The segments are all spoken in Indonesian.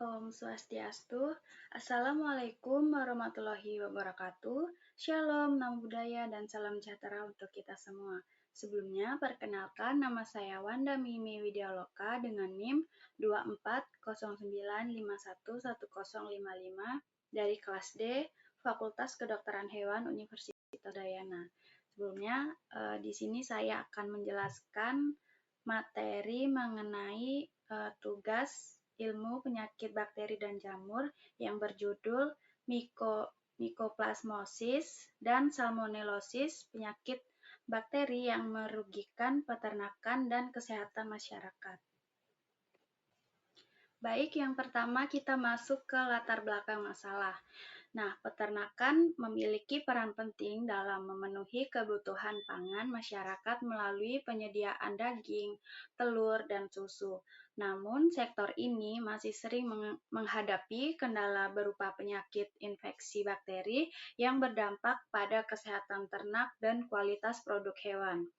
Om Swastiastu. Assalamualaikum warahmatullahi wabarakatuh. Shalom, Namo Buddhaya, dan salam sejahtera untuk kita semua. Sebelumnya, perkenalkan nama saya Wanda Mimi Widyaloka dengan NIM 2409511055 dari kelas D, Fakultas Kedokteran Hewan Universitas Udayana. Sebelumnya, di sini saya akan menjelaskan materi mengenai tugas ilmu penyakit bakteri dan jamur yang berjudul Mycoplasmosis dan Salmonellosis, penyakit bakteri yang merugikan peternakan dan kesehatan masyarakat. Baik, yang pertama kita masuk ke latar belakang masalah. Nah, peternakan memiliki peran penting dalam memenuhi kebutuhan pangan masyarakat melalui penyediaan daging, telur, dan susu. Namun, sektor ini masih sering menghadapi kendala berupa penyakit infeksi bakteri yang berdampak pada kesehatan ternak dan kualitas produk hewan.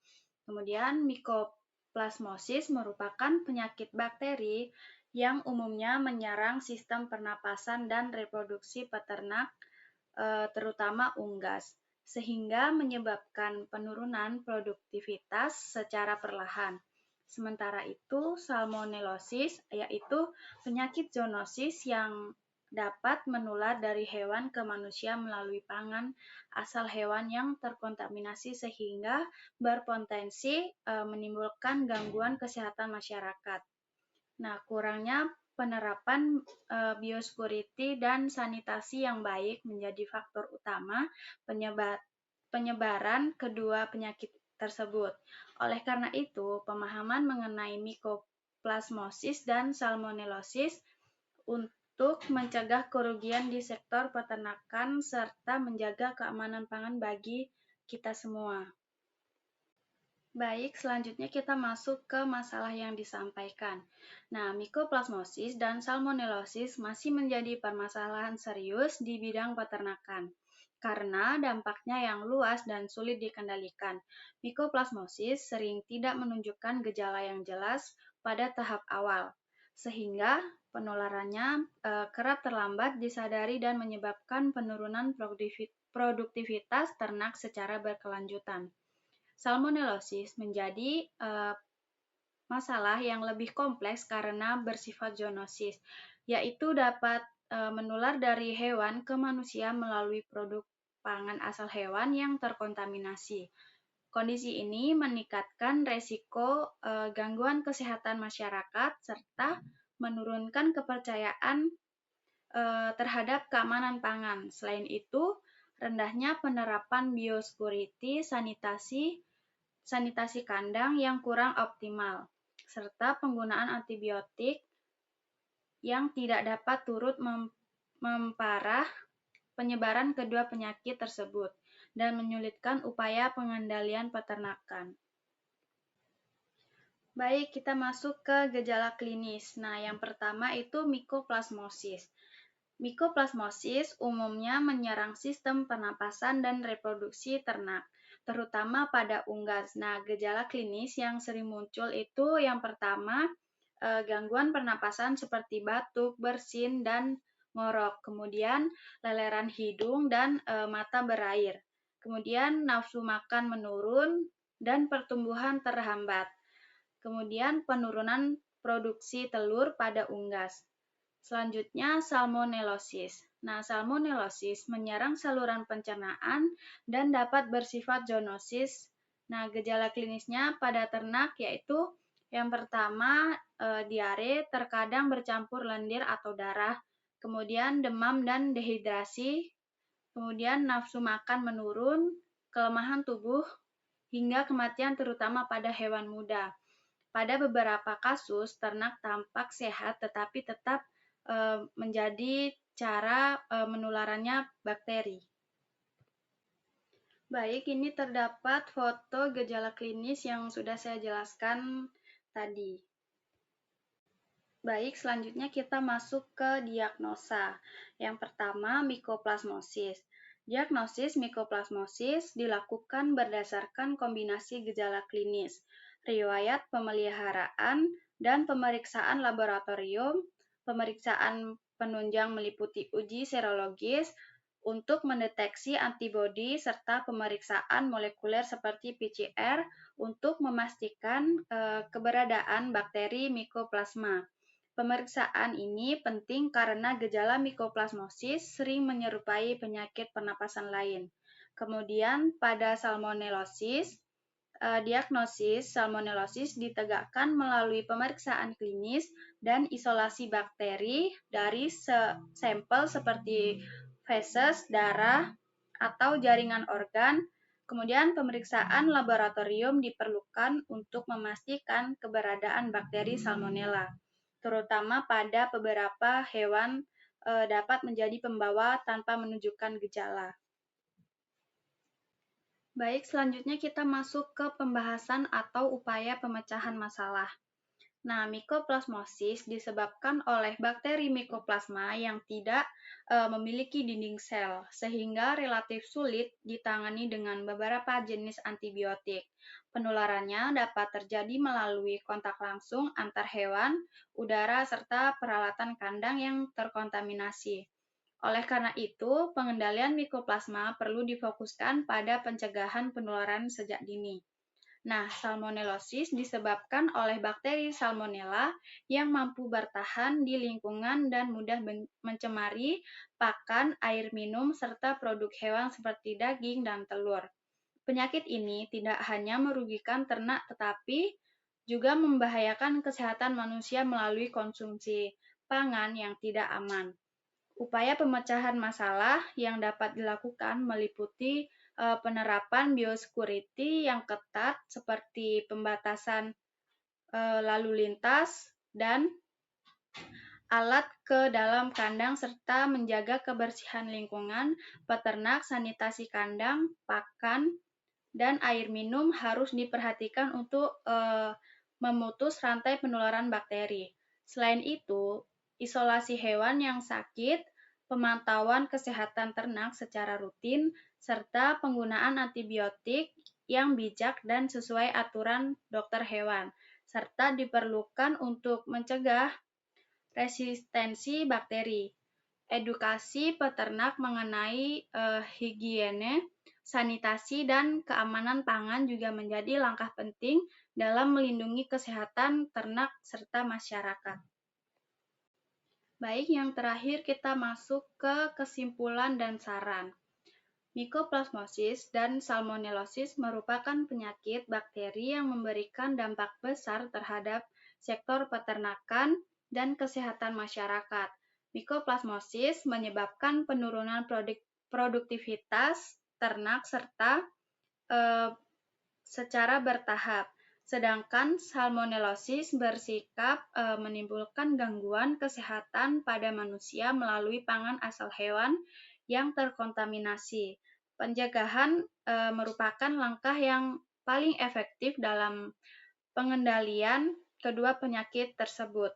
Kemudian, Mycoplasmosis merupakan penyakit bakteri yang umumnya menyerang sistem pernapasan dan reproduksi peternak, terutama unggas, sehingga menyebabkan penurunan produktivitas secara perlahan. Sementara itu, Salmonellosis yaitu penyakit zoonosis yang dapat menular dari hewan ke manusia melalui pangan asal hewan yang terkontaminasi sehingga berpotensi menimbulkan gangguan kesehatan masyarakat. Nah, kurangnya penerapan biosecurity dan sanitasi yang baik menjadi faktor utama penyebaran kedua penyakit tersebut. Oleh karena itu, pemahaman mengenai Mycoplasmosis dan Salmonellosis untuk mencegah kerugian di sektor peternakan serta menjaga keamanan pangan bagi kita semua. Baik, selanjutnya kita masuk ke masalah yang disampaikan. Nah, Mycoplasmosis dan Salmonellosis masih menjadi permasalahan serius di bidang peternakan karena dampaknya yang luas dan sulit dikendalikan. Mycoplasmosis sering tidak menunjukkan gejala yang jelas pada tahap awal, sehingga penularannya kerap terlambat disadari dan menyebabkan penurunan produktivitas ternak secara berkelanjutan. Salmonellosis menjadi masalah yang lebih kompleks karena bersifat zoonosis, yaitu dapat menular dari hewan ke manusia melalui produk pangan asal hewan yang terkontaminasi. Kondisi ini meningkatkan resiko gangguan kesehatan masyarakat serta menurunkan kepercayaan terhadap keamanan pangan. Selain itu, rendahnya penerapan biosecurity, sanitasi kandang yang kurang optimal, serta penggunaan antibiotik yang tidak dapat turut memperparah penyebaran kedua penyakit tersebut dan menyulitkan upaya pengendalian peternakan. Baik, kita masuk ke gejala klinis. Nah, yang pertama itu Mycoplasmosis. Mycoplasmosis umumnya menyerang sistem pernapasan dan reproduksi ternak, terutama pada unggas. Nah, gejala klinis yang sering muncul itu yang pertama, gangguan pernapasan seperti batuk, bersin, dan ngorok. Kemudian leleran hidung dan mata berair. Kemudian nafsu makan menurun dan pertumbuhan terhambat. Kemudian penurunan produksi telur pada unggas. Selanjutnya, Salmonellosis. Nah, Salmonellosis menyerang saluran pencernaan dan dapat bersifat zoonosis. Nah, gejala klinisnya pada ternak yaitu yang pertama, diare terkadang bercampur lendir atau darah, kemudian demam dan dehidrasi, kemudian nafsu makan menurun, kelemahan tubuh, hingga kematian terutama pada hewan muda. Pada beberapa kasus, ternak tampak sehat tetapi tetap menjadi cara menularannya bakteri. Baik, ini terdapat foto gejala klinis yang sudah saya jelaskan tadi. Baik, selanjutnya kita masuk ke diagnosa. Yang pertama, Mycoplasmosis. Diagnosis Mycoplasmosis dilakukan berdasarkan kombinasi gejala klinis, riwayat pemeliharaan, dan pemeriksaan laboratorium Pemeriksaan penunjang meliputi uji serologis untuk mendeteksi antibodi serta pemeriksaan molekuler seperti PCR untuk memastikan keberadaan bakteri Mycoplasma. Pemeriksaan ini penting karena gejala mikoplasmosis sering menyerupai penyakit pernapasan lain. Kemudian pada salmonellosis, diagnosis salmonellosis ditegakkan melalui pemeriksaan klinis dan isolasi bakteri dari sampel seperti feses, darah, atau jaringan organ. Kemudian pemeriksaan laboratorium diperlukan untuk memastikan keberadaan bakteri Salmonella, terutama pada beberapa hewan dapat menjadi pembawa tanpa menunjukkan gejala. Baik, selanjutnya kita masuk ke pembahasan atau upaya pemecahan masalah. Nah, mikoplasmosis disebabkan oleh bakteri Mycoplasma yang tidak memiliki dinding sel, sehingga relatif sulit ditangani dengan beberapa jenis antibiotik. Penularannya dapat terjadi melalui kontak langsung antar hewan, udara, serta peralatan kandang yang terkontaminasi. Oleh karena itu, pengendalian mikoplasma perlu difokuskan pada pencegahan penularan sejak dini. Nah, salmonellosis disebabkan oleh bakteri Salmonella yang mampu bertahan di lingkungan dan mudah mencemari pakan, air minum, serta produk hewan seperti daging dan telur. Penyakit ini tidak hanya merugikan ternak tetapi juga membahayakan kesehatan manusia melalui konsumsi pangan yang tidak aman. Upaya pemecahan masalah yang dapat dilakukan meliputi penerapan biosecurity yang ketat seperti pembatasan lalu lintas dan alat ke dalam kandang serta menjaga kebersihan lingkungan, peternak, sanitasi kandang, pakan, dan air minum harus diperhatikan untuk memutus rantai penularan bakteri. Selain itu, isolasi hewan yang sakit, pemantauan kesehatan ternak secara rutin, serta penggunaan antibiotik yang bijak dan sesuai aturan dokter hewan, serta diperlukan untuk mencegah resistensi bakteri. Edukasi peternak mengenai higiene, sanitasi, dan keamanan pangan juga menjadi langkah penting dalam melindungi kesehatan ternak serta masyarakat. Baik, yang terakhir kita masuk ke kesimpulan dan saran. Mycoplasmosis dan salmonellosis merupakan penyakit bakteri yang memberikan dampak besar terhadap sektor peternakan dan kesehatan masyarakat. Mycoplasmosis menyebabkan penurunan produktivitas ternak serta secara bertahap. Sedangkan salmonellosis bersikap menimbulkan gangguan kesehatan pada manusia melalui pangan asal hewan yang terkontaminasi. Pencegahan merupakan langkah yang paling efektif dalam pengendalian kedua penyakit tersebut.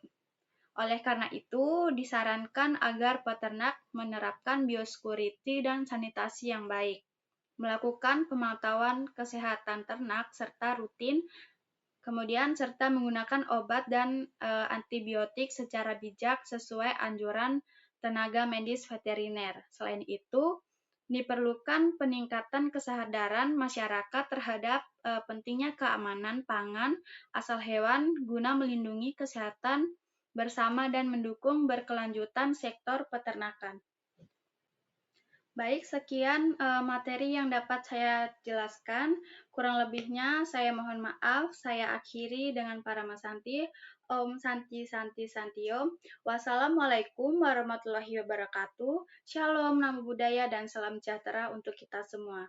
Oleh karena itu, disarankan agar peternak menerapkan biosecurity dan sanitasi yang baik, melakukan pemantauan kesehatan ternak serta rutin, kemudian serta menggunakan obat dan antibiotik secara bijak sesuai anjuran tenaga medis veteriner. Selain itu, diperlukan peningkatan kesadaran masyarakat terhadap pentingnya keamanan pangan asal hewan guna melindungi kesehatan bersama dan mendukung berkelanjutan sektor peternakan. Baik, sekian materi yang dapat saya jelaskan. Kurang lebihnya saya mohon maaf. Saya akhiri dengan Paramasanti. Om Santi Santi Santi Om. Wassalamualaikum warahmatullahi wabarakatuh. Shalom, Namo Buddhaya, dan salam sejahtera untuk kita semua.